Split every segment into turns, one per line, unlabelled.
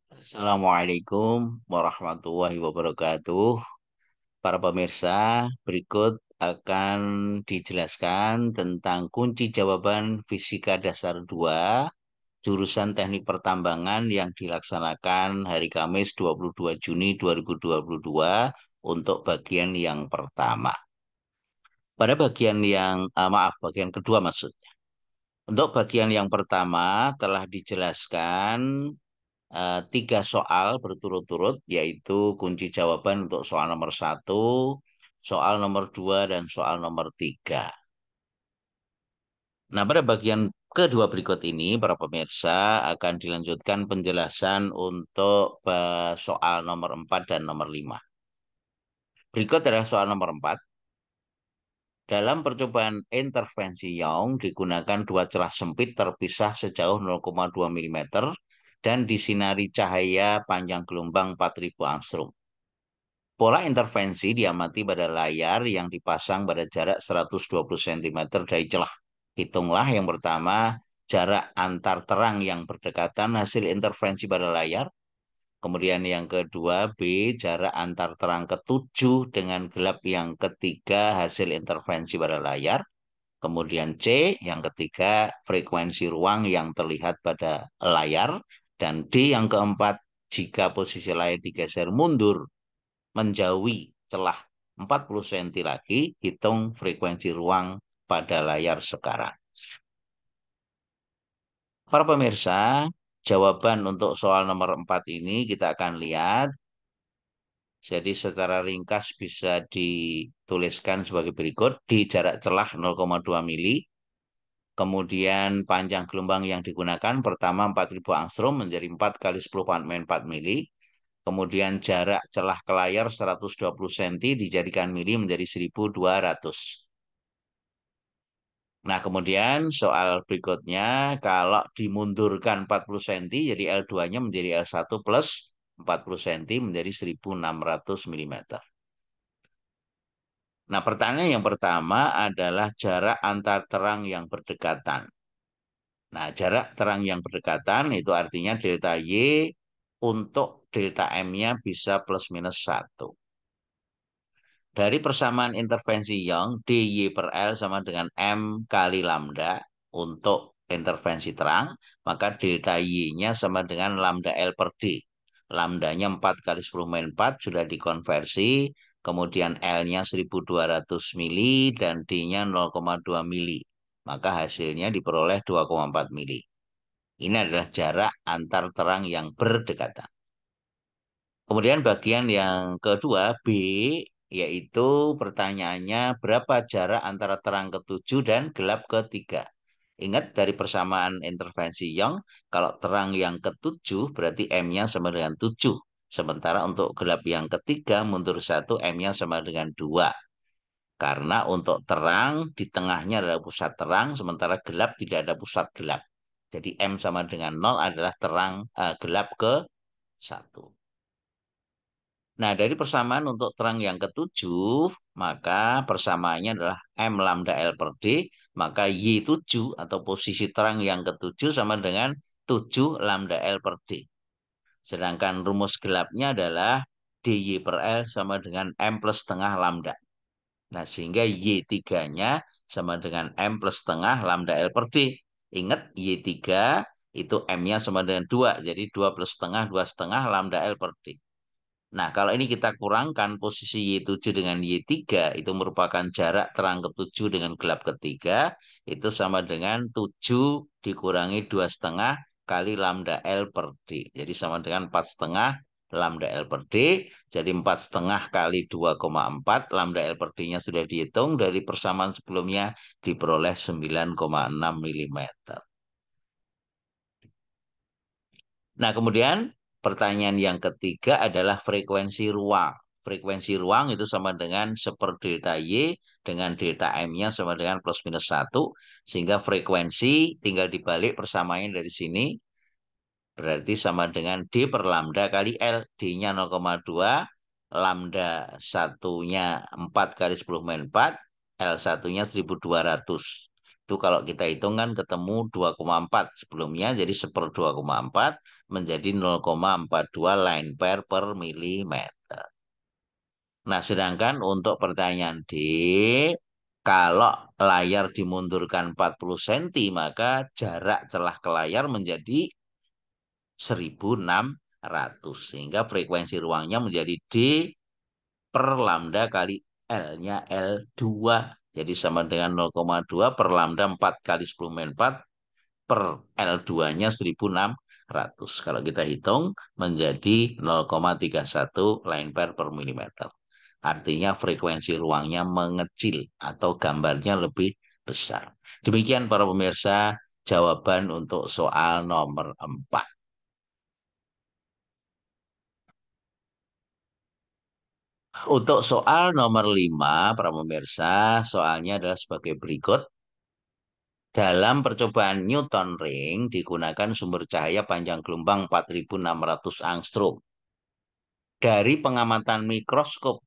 Assalamualaikum warahmatullahi wabarakatuh. Para pemirsa, berikut akan dijelaskan tentang kunci jawaban Fisika Dasar 2 jurusan Teknik Pertambangan yang dilaksanakan hari Kamis 22 Juni 2022 untuk bagian yang pertama. Pada bagian bagian kedua maksudnya. Untuk bagian yang pertama telah dijelaskan tiga soal berturut-turut, yaitu kunci jawaban untuk soal nomor satu, soal nomor dua, dan soal nomor tiga. Nah, pada bagian kedua berikut ini, para pemirsa akan dilanjutkan penjelasan untuk soal nomor 4 dan nomor 5. Berikut adalah soal nomor 4. Dalam percobaan intervensi Young digunakan dua celah sempit terpisah sejauh 0,2 mm dan disinari cahaya panjang gelombang 4000 angstrom. Pola intervensi diamati pada layar yang dipasang pada jarak 120 cm dari celah. Hitunglah yang pertama jarak antar terang yang berdekatan hasil intervensi pada layar. Kemudian yang kedua B, jarak antar terang ketujuh dengan gelap yang ketiga hasil intervensi pada layar. Kemudian C, yang ketiga frekuensi ruang yang terlihat pada layar. Dan D yang keempat, jika posisi layar digeser mundur menjauhi celah 40 cm lagi, hitung frekuensi ruang pada layar sekarang. Para pemirsa, jawaban untuk soal nomor 4 ini kita akan lihat. Jadi secara ringkas bisa dituliskan sebagai berikut. Di jarak celah 0,2 mili. Kemudian panjang gelombang yang digunakan pertama 4000 angstrom menjadi 4 kali 10⁴ mili. Kemudian jarak celah ke layar 120 cm dijadikan mili menjadi 1200. Nah, kemudian soal berikutnya, kalau dimundurkan 40 cm, jadi L2-nya menjadi L1 plus 40 cm menjadi 1600 mm. Nah, pertanyaan yang pertama adalah jarak antar terang yang berdekatan. Nah, jarak terang yang berdekatan itu artinya delta Y untuk delta M-nya bisa plus minus 1. Dari persamaan intervensi Young, dy per L sama dengan M kali lambda untuk intervensi terang, maka delta Y-nya sama dengan lambda L per D. Lambdanya 4 kali 10⁴ sudah dikonversi, kemudian L-nya 1200 mili dan D-nya 0,2 mili. Maka hasilnya diperoleh 2,4 mili. Ini adalah jarak antar terang yang berdekatan. Kemudian bagian yang kedua, B, yaitu pertanyaannya berapa jarak antara terang ketujuh dan gelap ketiga. Ingat dari persamaan intervensi Young, kalau terang yang ketujuh berarti M-nya sama dengan 7. Sementara untuk gelap yang ketiga mundur 1, M-nya sama dengan 2. Karena untuk terang di tengahnya adalah pusat terang, sementara gelap tidak ada pusat gelap. Jadi M sama dengan 0 adalah gelap ke 1. Nah, dari persamaan untuk terang yang ketujuh, maka persamaannya adalah M lambda L per D, maka Y7 atau posisi terang yang ketujuh sama dengan 7 lambda L per D. Sedangkan rumus gelapnya adalah DY per L sama dengan M plus setengah lambda. Nah, sehingga Y3-nya sama dengan M plus setengah lambda L per D. Ingat, Y3 itu M-nya sama dengan 2, jadi 2 plus setengah, 2 setengah lambda L per D. Nah, kalau ini kita kurangkan posisi Y7 dengan Y3, itu merupakan jarak terang ketujuh dengan gelap ketiga, itu sama dengan 7 dikurangi 2 setengah kali lambda L per D. Jadi sama dengan 4 setengah lambda L per D. Jadi 4 setengah kali 2,4 lambda L per D-nya sudah dihitung. Dari persamaan sebelumnya diperoleh 9,6 mm. Nah, kemudian pertanyaan yang ketiga adalah frekuensi ruang. Frekuensi ruang itu sama dengan 1 delta Y dengan delta M-nya sama dengan plus minus 1. Sehingga frekuensi tinggal dibalik persamaannya dari sini. Berarti sama dengan D per lambda kali L. D-nya 0,2. Lambda satunya 4 kali 10⁴. L satunya 1200. Itu kalau kita hitung kan ketemu 2,4 sebelumnya, jadi 1/2,4 menjadi 0,42 line per milimeter. Nah, sedangkan untuk pertanyaan D, kalau layar dimundurkan 40 cm, maka jarak celah ke layar menjadi 1.600. Sehingga frekuensi ruangnya menjadi D per lambda kali L-nya L2. Jadi sama dengan 0,2 per lambda 4 kali 10⁻⁴ per L2-nya 1.600. Kalau kita hitung menjadi 0,31 line per milimeter. Artinya frekuensi ruangnya mengecil atau gambarnya lebih besar. Demikian para pemirsa jawaban untuk soal nomor 4. Untuk soal nomor 5, para pemirsa, soalnya adalah sebagai berikut. Dalam percobaan Newton ring digunakan sumber cahaya panjang gelombang 4.600 angstrom. Dari pengamatan mikroskop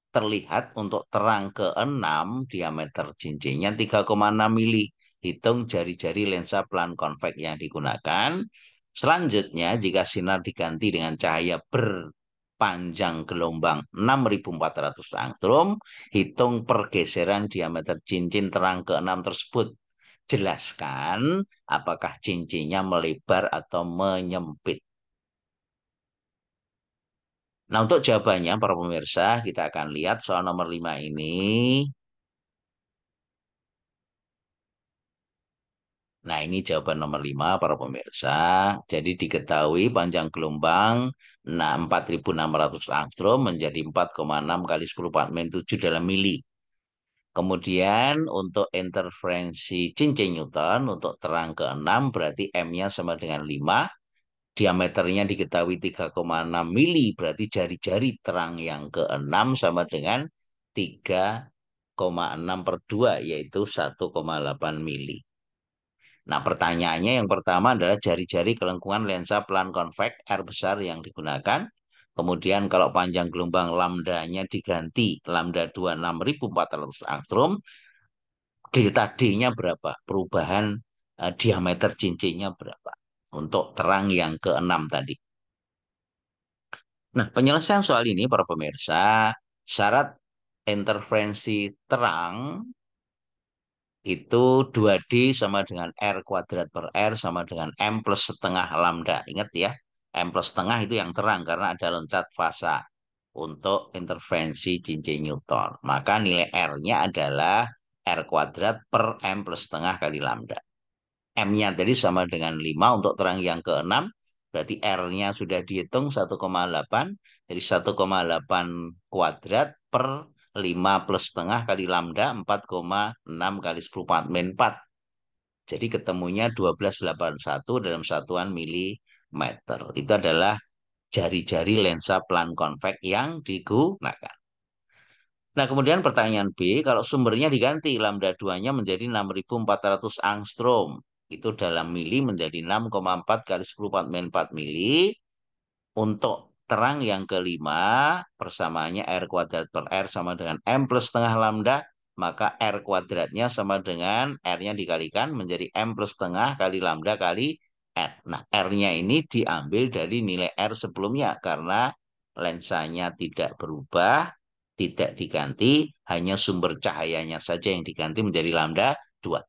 terlihat untuk terang ke-6 diameter cincinnya 3,6 mili. Hitung jari-jari lensa pelan konveks yang digunakan. Selanjutnya, jika sinar diganti dengan cahaya berpanjang gelombang 6.400 angstrom, hitung pergeseran diameter cincin terang ke-6 tersebut. Jelaskan apakah cincinnya melebar atau menyempit. Nah, untuk jawabannya, para pemirsa, kita akan lihat soal nomor 5 ini. Nah, ini jawaban nomor 5, para pemirsa. Jadi diketahui panjang gelombang 4.600 angstrom menjadi 4,6 kali 10⁻⁷ dalam mili. Kemudian untuk interferensi cincin Newton untuk terang ke-6 berarti M-nya sama dengan 5. Diameternya diketahui 3,6 mili, berarti jari-jari terang yang ke-6 sama dengan 3,6/2, yaitu 1,8 mili. Nah, pertanyaannya yang pertama adalah jari-jari kelengkungan lensa pelan konveks R besar yang digunakan. Kemudian kalau panjang gelombang lambdanya diganti lambda 26.400 angstrom, delta D-nya berapa? Perubahan diameter cincinnya berapa? Untuk terang yang ke-6 tadi. Nah, penyelesaian soal ini para pemirsa, syarat interferensi terang itu 2D sama dengan R kuadrat per R sama dengan M plus setengah lambda. Ingat ya, M plus setengah itu yang terang karena ada loncat fasa untuk interferensi cincin Newton. Maka nilai R-nya adalah R kuadrat per M plus setengah kali lambda. M-nya tadi sama dengan 5 untuk terang yang ke-6. Berarti R-nya sudah dihitung 1,8. Jadi 1,8 kuadrat per 5 plus setengah kali lambda 4,6 kali 10⁻⁴. Jadi ketemunya 1281 dalam satuan milimeter. Itu adalah jari-jari lensa pelan konveks yang digunakan. Nah, kemudian pertanyaan B, kalau sumbernya diganti lambda 2-nya menjadi 6.400 angstrom. Itu dalam mili menjadi 6,4 kali 10⁻⁴ mili. Untuk terang yang kelima, persamaannya R kuadrat per R sama dengan M plus setengah lambda. Maka R kuadratnya sama dengan R-nya dikalikan menjadi M plus setengah kali lambda kali R. Nah, R-nya ini diambil dari nilai R sebelumnya karena lensanya tidak berubah, tidak diganti, hanya sumber cahayanya saja yang diganti menjadi lambda 2.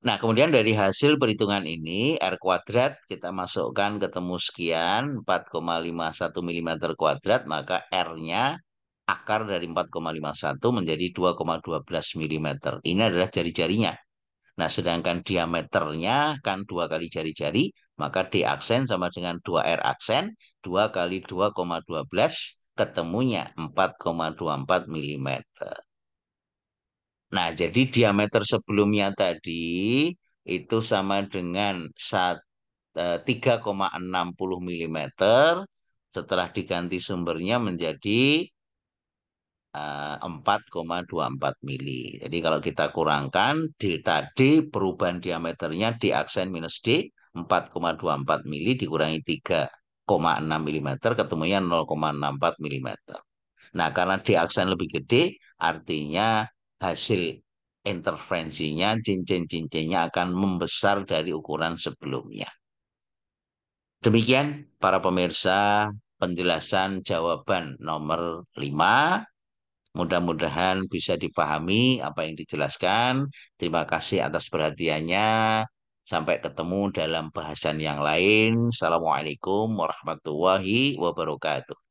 Nah, kemudian dari hasil perhitungan ini, R kuadrat kita masukkan ketemu sekian, 4,51 mm kuadrat, maka R-nya akar dari 4,51 menjadi 2,12 mm. Ini adalah jari-jarinya. Nah, sedangkan diameternya kan 2 kali jari-jari, maka D aksen sama dengan 2R aksen, 2 kali 2,12, ketemunya 4,24 mm. Nah, jadi diameter sebelumnya tadi itu sama dengan 3,60 mm. Setelah diganti sumbernya menjadi 4,24 mili. Jadi kalau kita kurangkan delta D perubahan diameternya D aksen minus D 4,24 mili dikurangi 3,6 mm ketemunya 0,64 mm. Nah, karena D aksen lebih gede artinya hasil intervensinya, cincin-cincinnya akan membesar dari ukuran sebelumnya. Demikian para pemirsa penjelasan jawaban nomor 5. Mudah-mudahan bisa dipahami apa yang dijelaskan. Terima kasih atas perhatiannya. Sampai ketemu dalam bahasan yang lain. Assalamualaikum warahmatullahi wabarakatuh.